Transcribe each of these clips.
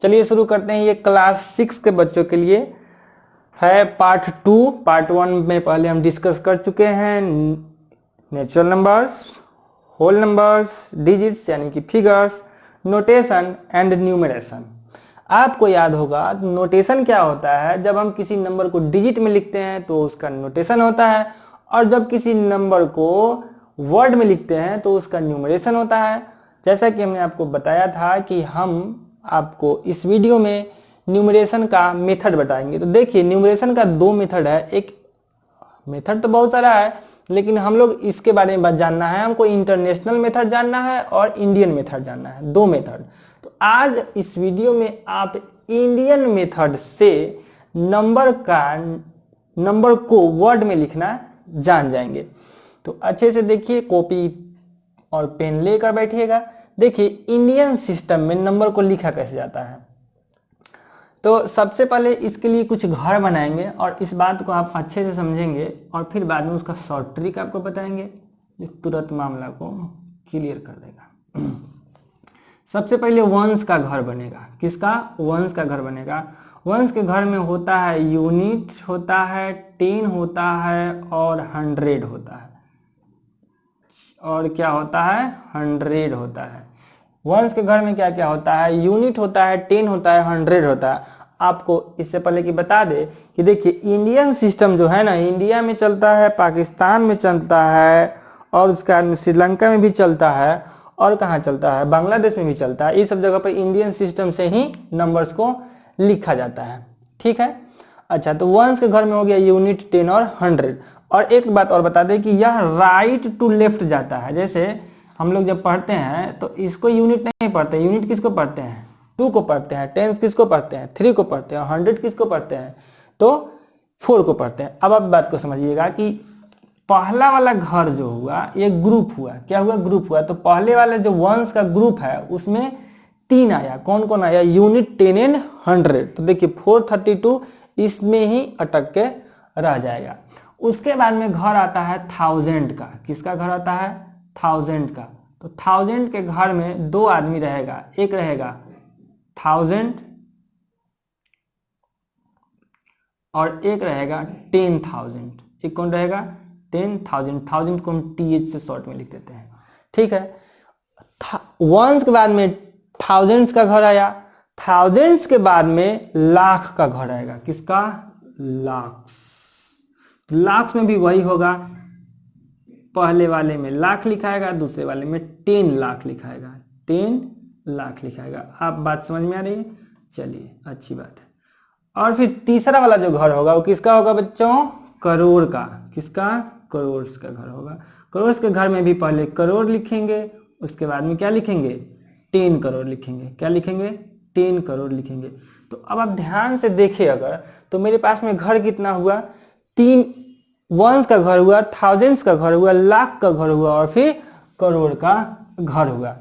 चलिए शुरू करते हैं। ये क्लास 6 के बच्चों के लिए है पार्ट 2। पार्ट 1 में पहले हम डिस्कस कर चुके हैं natural numbers, whole numbers, digits यानी कि फिगर्स, नोटेशन एंड न्यूमरेशन। आपको याद होगा नोटेशन क्या होता है, जब हम किसी नंबर को डिजिट में लिखते हैं तो उसका नोटेशन होता है, और जब किसी नंबर को वर्ड में लिखते हैं तो उसका न्यूमरेशन होता है। जैसा कि हमने आपको बताया था कि हम आपको इस वीडियो में न्यूमरेशन का मेथड बताएंगे। तो देखिए न्यूमरेशन का 2 मेथड है। एक मेथड तो बहुत सारा है, लेकिन हम लोग इसके बारे में जानना है। हमको इंटरनेशनल मेथड जानना है और इंडियन मेथड जानना है, 2 मेथड। तो आज इस वीडियो में आप इंडियन मेथड से नंबर को वर्ड में लिखना जान जाएंगे। तो अच्छे से देखिए, कॉपी और पेन लेकर बैठिएगा। देखिए इंडियन सिस्टम में नंबर को लिखा कैसे जाता है। तो सबसे पहले इसके लिए कुछ घर बनाएंगे और इस बात को आप अच्छे से समझेंगे, और फिर बाद में उसका शॉर्ट ट्रिक आपको बताएंगे जो तुरंत मामला को क्लियर कर देगा। सबसे पहले वंस का घर बनेगा। किसका? वंस का घर बनेगा। वंस के घर में होता है यूनिट होता है, 10 होता है और 100 होता है। और क्या होता है? 100 होता है। वंस के घर में क्या क्या होता है? यूनिट होता है, 10 होता है, 100 होता है। आपको इससे पहले कि बता दे कि देखिए इंडियन सिस्टम जो है ना, इंडिया में चलता है, पाकिस्तान में चलता है, और उसके बाद में श्रीलंका में भी चलता है, और कहाँ चलता है? बांग्लादेश में भी चलता है। इस सब जगह पर इंडियन सिस्टम से ही नंबर्स को लिखा जाता है। ठीक है। अच्छा, तो वंस के घर में हो गया यूनिट, 10 और 100। और एक बात और बता दें कि यह राइट टू लेफ्ट जाता है। जैसे हम लोग जब पढ़ते हैं तो इसको यूनिट नहीं पढ़ते। यूनिट किसको पढ़ते हैं? 2 को पढ़ते हैं। 10 किसको पढ़ते हैं? 3 को पढ़ते हैं। 100 किसको पढ़ते हैं? तो 4 को पढ़ते हैं। अब आप बात को समझिएगा कि पहला वाला घर जो हुआ ये ग्रुप हुआ। क्या हुआ? ग्रुप हुआ। तो पहले वाले जो वंस का ग्रुप है उसमें 3 आया। कौन कौन आया? Unit, 10 and 100। तो देखिए 432 इसमें ही अटक के रह जाएगा। उसके बाद में घर आता है 1000 का। किसका घर आता है? 1000 का। तो 1000 के घर में 2 आदमी रहेगा। एक रहेगा 1000 और एक रहेगा 10,000। एक कौन रहेगा? 10,000। 1000 को हम TH से शॉर्ट में लिख देते हैं। ठीक है। वंस के बाद में थाउजेंड्स का घर आया। थाउजेंड्स के बाद में लाख का घर आएगा। किसका? लाख्स। लाख्स में भी वही होगा। पहले वाले में लाख लिखाएगा, दूसरे वाले में 10 लाख लिखाएगा। 10 लाख लिखाएगा। आप बात समझ में आ रही है? चलिए अच्छी बात है। और फिर तीसरा वाला जो घर होगा वो किसका होगा बच्चों? करोड़ का। किसका? करोड़ का घर होगा। करोड़ के घर में भी पहले करोड़ लिखेंगे, उसके बाद में क्या लिखेंगे? 10 करोड़ लिखेंगे। क्या लिखेंगे? 10 करोड़ लिखेंगे। तो अब आप ध्यान से देखिए, अगर तो मेरे पास में घर कितना हुआ? 3 वंस का घर हुआ, थाउजेंड्स का घर हुआ, लाख का घर हुआ, और फिर करोड़ का घर हुआ।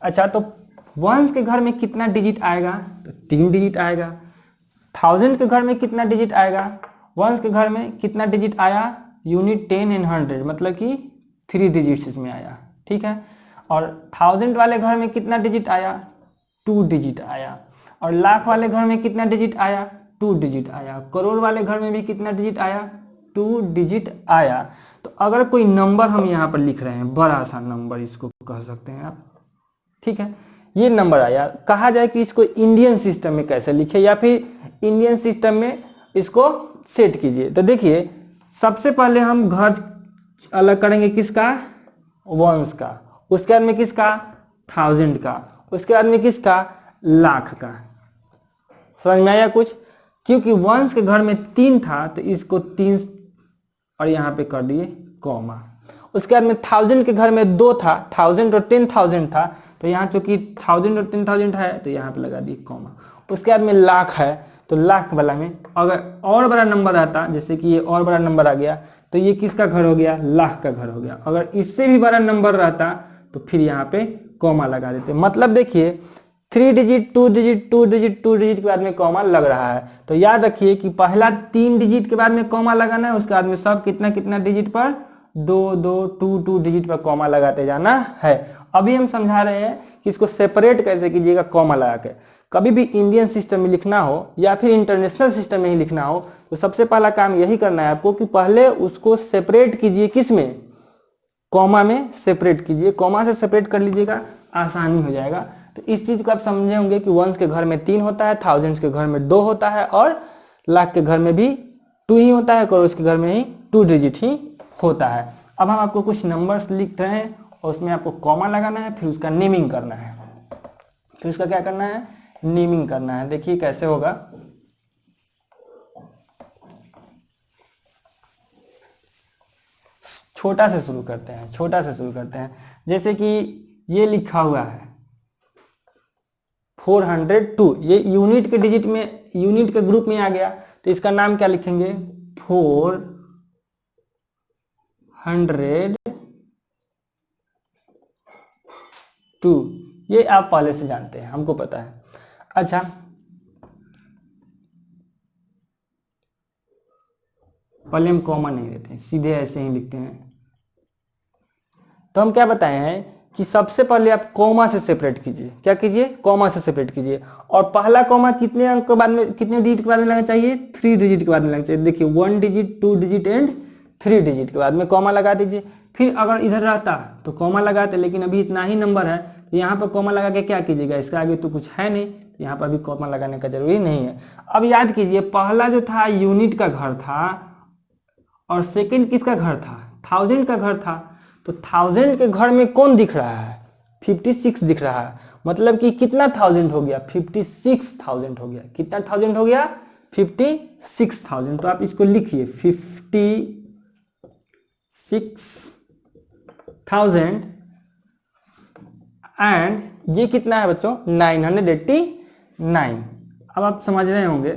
अच्छा, तो वंस के घर में कितना डिजिट आएगा? तो 3 डिजिट आएगा। 1000 के घर में कितना डिजिट आएगा? वंस के घर में कितना डिजिट आया? यूनिट, 10 एंड 100, मतलब कि 3 डिजिट्स इसमें आया। ठीक है। और 1000 वाले घर में कितना डिजिट आया? 2 डिजिट आया। और लाख वाले घर में कितना डिजिट आया? 2 डिजिट आया। करोड़ वाले घर में भी कितना डिजिट आया? 2 डिजिट आया। तो अगर कोई नंबर हम यहाँ पर लिख रहे हैं, बड़ा सा नंबर इसको कह सकते हैं आप। ठीक है। ये नंबर आया। कहा जाए कि इसको इंडियन सिस्टम में कैसे लिखे, या फिर इंडियन सिस्टम में इसको सेट कीजिए। तो देखिए सबसे पहले हम घर अलग करेंगे। किसका? वंस का। उसके बाद में किसका? 1000 का। उसके बाद में किसका? लाख का। समझ में आया कुछ? क्योंकि वंस के घर में 3 था तो इसको 3 और यहाँ पे कर दिए कॉमा। उसके बाद में 1000 के घर में 2 था, 1000 और 10,000 था, तो यहाँ चूंकि 1000 और 10,000 है तो यहाँ पे लगा दिए कॉमा। उसके बाद में लाख है, तो लाख वाला में अगर और बड़ा नंबर आता, जैसे कि ये और बड़ा नंबर आ गया, तो ये किसका घर हो गया? लाख का घर हो गया। अगर इससे भी बड़ा नंबर रहता तो फिर यहाँ पे कॉमा लगा देते। मतलब देखिए 3 डिजिट, 2 डिजिट, 2 डिजिट, 2 डिजिट के बाद में कॉमा लग रहा है। तो याद रखिए कि पहला 3 डिजिट के बाद में कॉमा लगाना है, उसके बाद में सब कितना कितना डिजिट पर 2 डिजिट पर कॉमा लगाते जाना है। अभी हम समझा रहे हैं कि इसको सेपरेट कैसे कीजिएगा कॉमा लगा के। कभी भी इंडियन सिस्टम में लिखना हो या फिर इंटरनेशनल सिस्टम में ही लिखना हो तो सबसे पहला काम यही करना है आपको कि पहले उसको सेपरेट कीजिए, किस में, कॉमा में सेपरेट कीजिए, कॉमा से सेपरेट कर लीजिएगा, आसानी हो जाएगा। तो इस चीज को आप समझे होंगे कि वंस के घर में 3 होता है, थाउजेंड्स के घर में 2 होता है और लाख के घर में भी 2 ही होता है, करोड़ के घर में ही 2 डिजिट ही होता है। अब हम आपको कुछ नंबर्स लिख रहे हैं और उसमें आपको कॉमा लगाना है, फिर उसका नेमिंग करना है, फिर उसका क्या करना है, नेमिंग करना है। देखिए कैसे होगा, छोटा से शुरू करते हैं, छोटा से शुरू करते हैं। जैसे कि ये लिखा हुआ है 402, ये यूनिट के डिजिट में, यूनिट के ग्रुप में आ गया, तो इसका नाम क्या लिखेंगे, 402। ये आप पहले से जानते हैं, हमको पता है। अच्छा, पहले हम कॉमा नहीं देते हैं, सीधे ऐसे ही लिखते हैं। तो हम क्या बताए हैं कि सबसे पहले आप कॉमा से सेपरेट कीजिए, क्या कीजिए, कॉमा से सेपरेट कीजिए। और पहला कॉमा कितने अंक के बाद में, कितने डिजिट के बाद में लगना चाहिए, 3 डिजिट के बाद में लगना चाहिए। देखिए 1 डिजिट, 2 डिजिट एंड 3 डिजिट के बाद में कॉमा लगा दीजिए। फिर अगर इधर रहता तो कॉमा लगाते, लेकिन अभी इतना ही नंबर है तो यहाँ पर कॉमा लगा के क्या कीजिएगा, इसका आगे तो कुछ है नहीं, तो यहाँ पर भी कॉमा लगाने का जरूरी नहीं है। अब याद कीजिए, पहला जो था यूनिट का घर था और सेकंड किसका घर था, थाउजेंड का घर था। तो थाउजेंड के घर में कौन दिख रहा है, 56 दिख रहा है। मतलब कि कितना थाउजेंड हो गया, 56,000 हो गया। कितना थाउजेंड हो गया, 56,000। तो आप इसको लिखिए 56,000 एंड ये कितना है बच्चों, 989। अब आप समझ रहे होंगे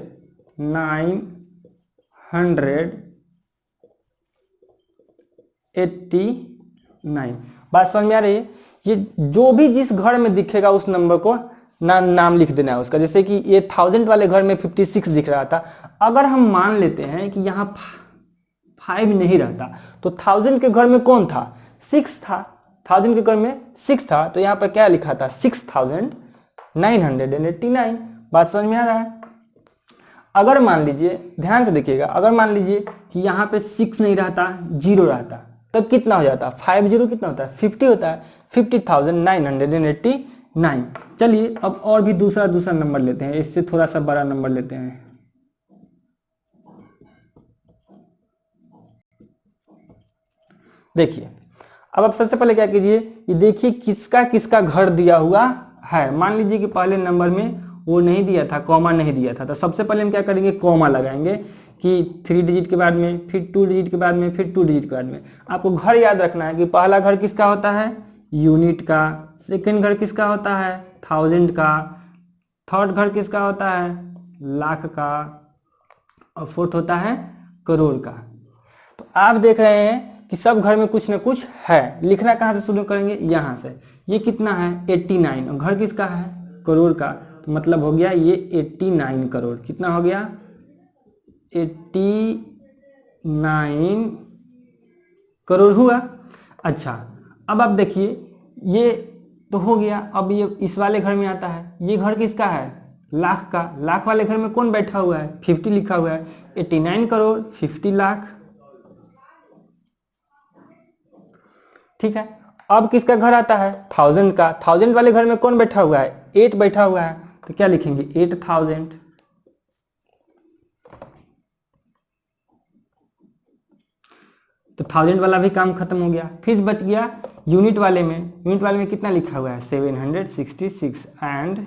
989, बात समझ में आ रही है। ये जो भी जिस घर में दिखेगा उस नंबर को नाम लिख देना है उसका। जैसे कि ये 1000 वाले घर में 56 दिख रहा था, अगर हम मान लेते हैं कि यहाँ 5 नहीं रहता तो 1000 के घर में कौन था, 6 था। 1000 के घर में 6 था, तो यहाँ पर क्या लिखा था, 6,989। बात समझ में आ रहा है। अगर मान लीजिए, ध्यान से देखिएगा, अगर मान लीजिए कि यहाँ पे 6 नहीं रहता, 0 रहता, तब कितना हो जाता, 50 कितना होता है, 50 होता है, 50,989। चलिए अब और भी दूसरा नंबर लेते हैं, इससे थोड़ा सा बड़ा नंबर लेते हैं। देखिए अब आप सबसे पहले क्या कीजिए, ये देखिए किसका किसका घर दिया हुआ है। मान लीजिए कि पहले नंबर में वो नहीं दिया था, कॉमा नहीं दिया था, तो सबसे पहले हम क्या करेंगे, कॉमा लगाएंगे कि 3 डिजिट के बाद में, फिर 2 डिजिट के बाद में, फिर 2 डिजिट के बाद में। आपको घर याद रखना है कि पहला घर किसका होता है, यूनिट का, सेकंड घर किसका होता है, 1000 का, थर्ड घर किसका होता है, लाख का, और फोर्थ होता है करोड़ का। तो आप देख रहे हैं कि सब घर में कुछ ना कुछ है। लिखना कहाँ से शुरू करेंगे, यहाँ से। ये कितना है, 89, और घर किसका है, करोड़ का, तो मतलब हो गया ये 89 करोड़। कितना हो गया, 89 करोड़ हुआ। अच्छा अब आप देखिए, ये तो हो गया। अब ये इस वाले घर में आता है, ये घर किसका है, लाख का। लाख वाले घर में कौन बैठा हुआ है, 50 लिखा हुआ है, 89 करोड़ 50 लाख। ठीक है। अब किसका घर आता है, 1000 का। 1000 वाले घर में कौन बैठा हुआ है, 8 बैठा हुआ है, तो क्या लिखेंगे, 8000। तो 1000 वाला भी काम खत्म हो गया। फिर बच गया यूनिट वाले में। यूनिट वाले में कितना लिखा हुआ है, 766 एंड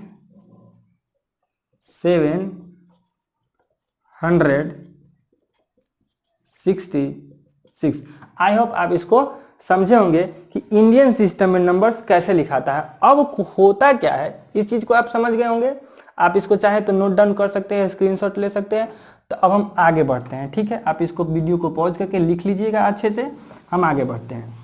766। आई होप आप इसको समझे होंगे कि इंडियन सिस्टम में नंबर्स कैसे लिखाता है। अब होता क्या है, इस चीज को आप समझ गए होंगे। आप इसको चाहे तो नोट डाउन कर सकते हैं, स्क्रीनशॉट ले सकते हैं। तो अब हम आगे बढ़ते हैं, ठीक है। आप इसको वीडियो को पॉज करके लिख लीजिएगा अच्छे से, हम आगे बढ़ते हैं।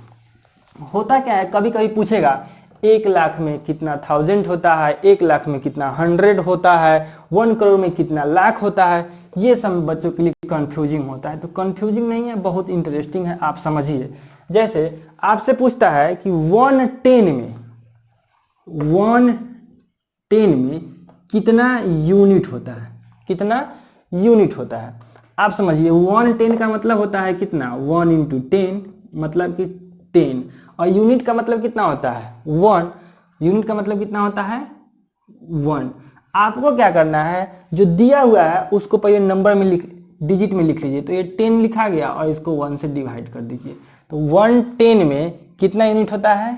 होता क्या है, कभी कभी पूछेगा 1 लाख में कितना 1000 होता है, 1 लाख में कितना 100 होता है, 1 करोड़ में कितना लाख होता है। ये सब बच्चों के लिए कंफ्यूजिंग होता है। तो कंफ्यूजिंग नहीं है, बहुत इंटरेस्टिंग है, आप समझिए। जैसे आपसे पूछता है कि 110 में कितना यूनिट होता है, कितना यूनिट होता है। आप समझिए 110 का मतलब होता है कितना, 1 × 10 मतलब कि 10, और यूनिट का मतलब कितना होता है 1, यूनिट का मतलब कितना होता है 1। आपको क्या करना है, जो दिया हुआ है उसको पहले नंबर में डिजिट में लिख लीजिए। तो ये 10 लिखा गया और इसको 1 से डिवाइड कर दीजिए। तो 110 में कितना यूनिट होता है,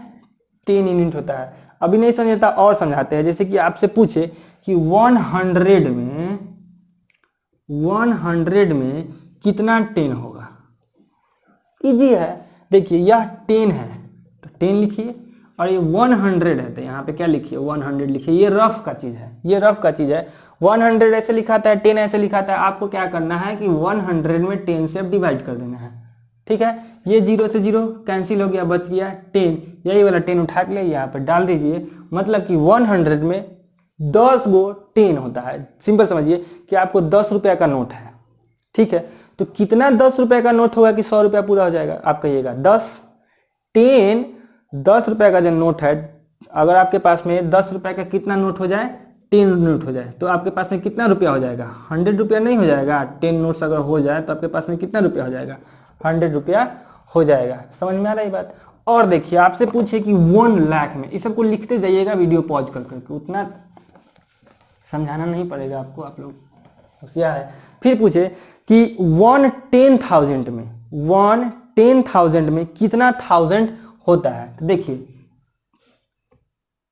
10 यूनिट होता है। अभी नहीं समझता और समझाते हैं। जैसे कि आपसे पूछे कि 100 में कितना 10 होगा, इजी है। देखिए यह 10 है तो 10 लिखिए, और ये 100 है तो यहाँ पे क्या लिखिए 100 लिखिए। ये रफ का चीज है, ये रफ का चीज है। 100 ऐसे लिखाता है, 10 ऐसे लिखाता है। आपको क्या करना है कि 100 में 10 से अब डिवाइड कर देना है, ठीक है। ये 0 से 0 कैंसिल हो गया, बच गया 10। यही वाला 10 उठा के यहाँ पे डाल दीजिए। मतलब कि 100 में 10 गो 10 होता है। सिंपल समझिए कि आपको 10 रुपया का नोट है, ठीक है। तो कितना 10 रुपए का नोट होगा कि 100 रुपया पूरा हो जाएगा, आप कहिएगा 10। 10 रुपए का जो नोट है, अगर आपके पास में 10 रुपए का कितना नोट हो जाए, 10 नोट हो जाए, तो आपके पास में कितना रुपया हो जाएगा, 100 रुपया नहीं हो जाएगा। 10 नोट्स अगर हो जाए तो आपके पास में कितना रुपया हो जाएगा, 100 रुपया हो जाएगा। समझ में आ रही बात। और देखिए आपसे पूछे कि 1 लाख में, इस सबको लिखते जाइएगा वीडियो पॉज कर करके, उतना समझाना नहीं पड़ेगा आपको, आप लोग होशियार है। फिर पूछे कि 110,000 में, 110,000 में कितना 1000 होता है। तो देखिए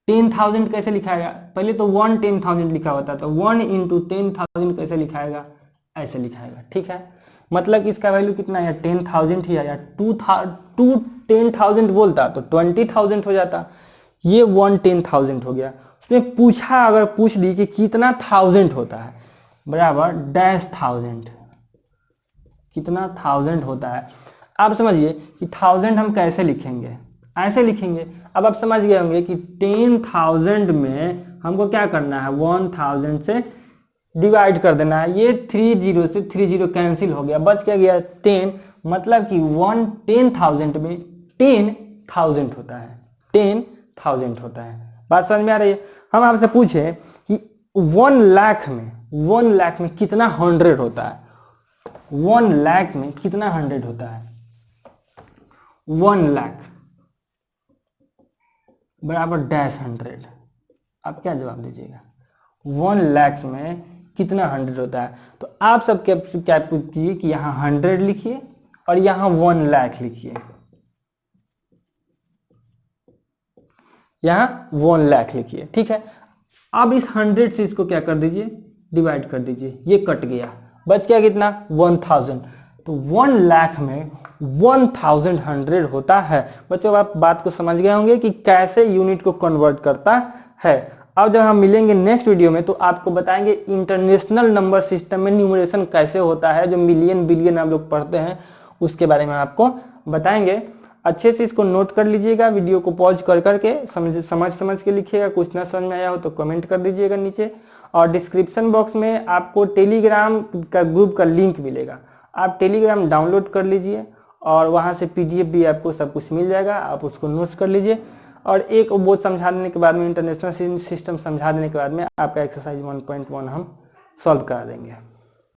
10,000 कैसे लिखाएगा, पहले तो 110,000 लिखा होता है, तो 1 × 10,000 कैसे लिखाएगा, ऐसे लिखाएगा, ठीक है। मतलब इसका वैल्यू कितना है, 10,000 ही है, या 10,000 बोलता तो 20,000 हो जाता। ये 110,000 हो गया। उसमें पूछा, अगर पूछ दी कि कितना 1000 होता है, बराबर -1000, कितना 1000 होता है। आप समझिए कि 1000 हम कैसे लिखेंगे, ऐसे लिखेंगे। अब आप समझ गए होंगे कि 10,000 में हमको क्या करना है, 1000 से डिवाइड कर देना है। ये 30 से 30 कैंसिल हो गया, बच क्या गया 10। मतलब कि 110,000 में 10,000 होता है, 10,000 होता है। बात समझ में आ रही है। हम आपसे पूछे कि 1 लाख में कितना 100 होता है, 1 लाख में कितना 100 होता है। 1 लाख बराबर -100। आप क्या जवाब दीजिएगा, 1 लाख में कितना 100 होता है। तो आप सब क्या कीजिए कि यहाँ 100 लिखिए और यहाँ 1 लाख लिखिए, यहाँ 1 लाख लिखिए, ठीक है। अब इस 100 से इसको क्या कर दीजिए, डिवाइड कर दीजिए। ये कट गया, बच गया कितना 1000। तो 1 लाख में 1000 होता है। बच्चों आप बात को समझ गए होंगे कि कैसे यूनिट को कन्वर्ट करता है। अब जब हम मिलेंगे नेक्स्ट वीडियो में तो आपको बताएंगे इंटरनेशनल नंबर सिस्टम में न्यूमरेशन कैसे होता है, जो मिलियन बिलियन आप लोग पढ़ते हैं उसके बारे में आपको बताएंगे। अच्छे से इसको नोट कर लीजिएगा, वीडियो को पॉज कर करके समझ के लिखिएगा। कुछ ना समझ में आया हो तो कमेंट कर दीजिएगा नीचे, और डिस्क्रिप्शन बॉक्स में आपको टेलीग्राम का ग्रुप का लिंक मिलेगा। आप टेलीग्राम डाउनलोड कर लीजिए और वहां से PDF भी आपको सब कुछ मिल जाएगा, आप उसको नोट्स कर लीजिए। और एक वो समझा देने के बाद में, इंटरनेशनल सिस्टम समझा देने के बाद में आपका एक्सरसाइज 1.1 हम सॉल्व करा देंगे।